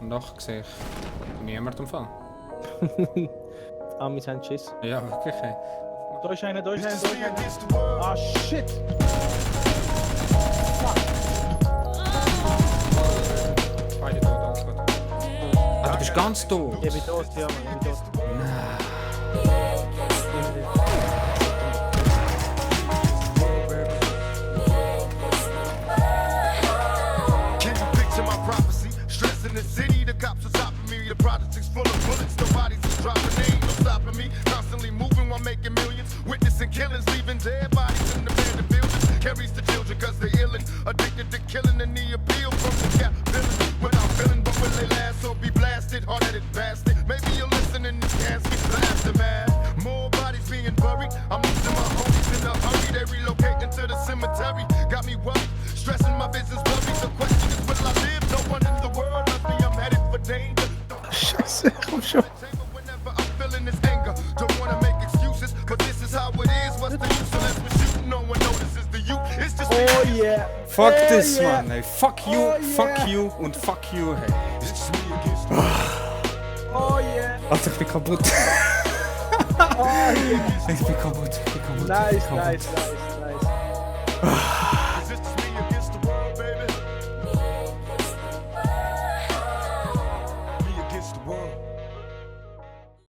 Und doch sehe ich niemand im Fall. Amis haben Schiss. Ja, wirklich. Ey. Da ist einer, da ist einer, da ist einer. Ah, shit! Beide tot, alles gut. Ah, du bist ganz tot. Ich bin tot, ja, Mann, ich bin tot. Can you picture my prophecy? Stress in the city, the cops are stopping me. The project's full of bullets, nobody's just dropping. They ain't no stopping me. Constantly moving while making millions. Witnessing killings, leaving dead bodies in the abandoned buildings. Carries the children cause they're ill and addicted to killing and the appeal from the cap villain. Without feeling, but will they last or be blasted? Hard-headed bastard. Maybe you're listening, you can't skip the aftermath. More bodies being buried. I'm losing my homies in a hurry. They relocating to the cemetery. Got me worried, stressing my business worries. The question is, will I live? No one in the world left me. I'm headed for danger. Scheiße, komm schon. Whenever I'm feeling this anger, don't wanna make excuses, but this is how it is. What's the use unless we're shooting? No one notices the youth. It's just Oh yeah! Fuck Oh, this, yeah. man. Ey. Fuck you, Oh, fuck yeah. you und fuck you. Hey. Oh yeah! Alter, ich bin kaputt. Oh yeah! Ich bin kaputt, ich bin kaputt. Nice, ich bin kaputt. nice, nice, nice.